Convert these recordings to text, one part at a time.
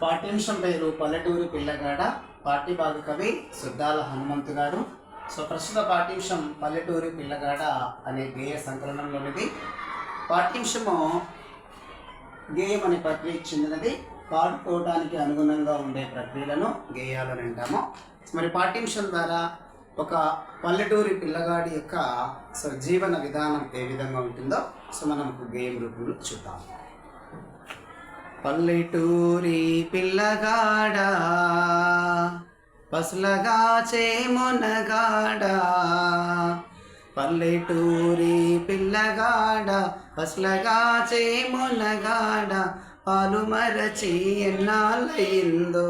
పాఠ్యాంశం పేరు పల్లెటూరు పిల్లగాడ. పాఠ్యభాగ కవి సుద్దాల హనుమంతు గారు. ప్రస్తుత పాఠ్యాంశం పల్లెటూరు పిల్లగాడ అనే గేయ సంకలనంలోనిది. పాఠ్యాంశము గేయం అనే ప్రక్రియకు చెందినది. పాడుకోవడానికి అనుగుణంగా ఉండే ప్రక్రియలను గేయాలని అంటాము. మరి పాఠ్యాంశం ద్వారా ఒక పల్లెటూరి పిల్లగాడి యొక్క జీవన విధానం ఏ విధంగా ఉంటుందో మనం గేయం రూపంలో చూద్దాం. పల్లెటూరి పిల్లగాడ పసులగా చేమునగాడ, పల్లెటూరి పిల్లగాడ పసులగా చేమునగాడ, పాలు మరచి ఎన్నాళ్ళయిందో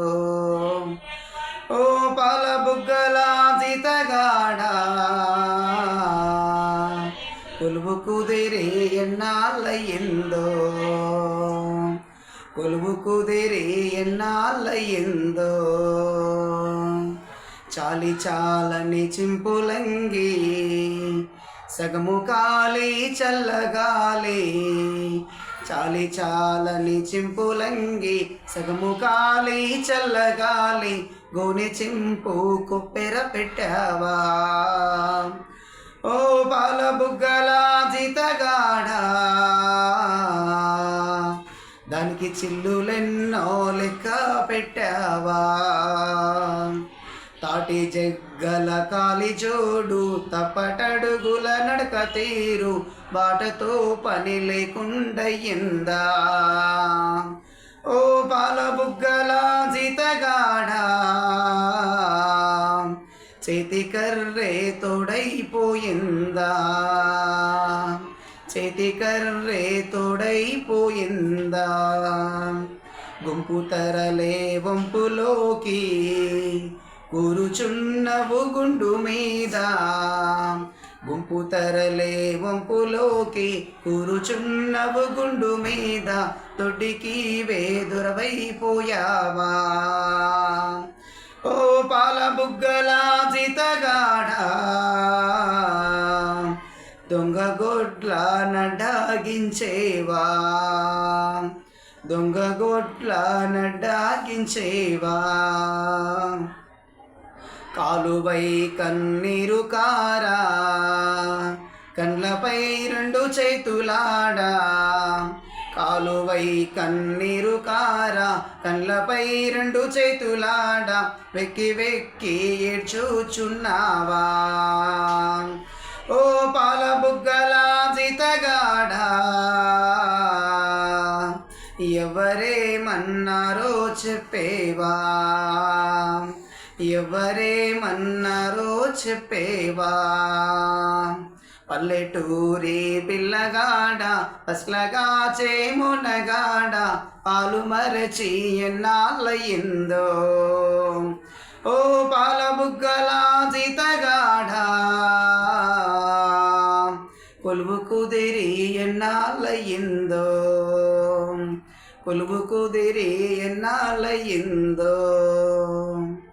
ఓ పాల బుగ్గల జీతగాడ, కొలువు కుదిరి ఎన్నాళ్ళయిందో కొలువు కుదిరి ఎన్నాళ్ళయిందో, చాలి చాలని చింపులంగి సగము కాలి చల్లగాలి, చాలి చాలని చింపులంగి సగము కాలి చల్లగాలి, గోనె చింపు కొప్పెర పెట్టావా ఓ పాల బుగ్గల జీతగాడ, దానికి చిల్లులెన్నో లెక్క పెట్టావా, తాటి జగ్గల కాలి జోడు తప్పటడుగుల నడక తీరు, బాటతో పని లేకుండయిందా ఓ పాల బుగ్గల జీతగాడ, చేతి కర్రే తోడైపోయిందా చేతి కర్రే తోడైపోయిందా, గుంపు తరలే వంపులోకి కూరుచున్నవు గుండు మీద, గుంపు తరలే వంపులోకి కూరుచున్నవు గుండు మీద, తొడ్డికి వేదురవైపోయావా ఓ పాల బుగ్గల జీతగాడ, దొంగ గొడ్ల నడ్డాగించేవా దొంగ గొడ్ల నడ్డాగించేవా, కాలువై కన్నీరు కారా కండ్లపై రెండు చేతులాడా, కాలువై కన్నీరు కారా కండ్లపై రెండు చేతులాడా, వెక్కి వెక్కి ఏడ్చుచున్నావా ఓ పాల బుగ్గల జీతగాడ, ఎవరేమన్నారో చెప్పేవా ఎవరేమన్నారో చెప్పేవా, పల్లెటూరి పిల్లగాడ పసులగా చేమునగాడ, పాలు మరచి ఎన్నాళ్ళయిందో ఓ పాల బుగ్గల జీతగాడ, కొలువు కుదిరి ఎన్నాళ్ళయిందో కొలువు కుదిరి ఎన్నాళ్ళయిందో.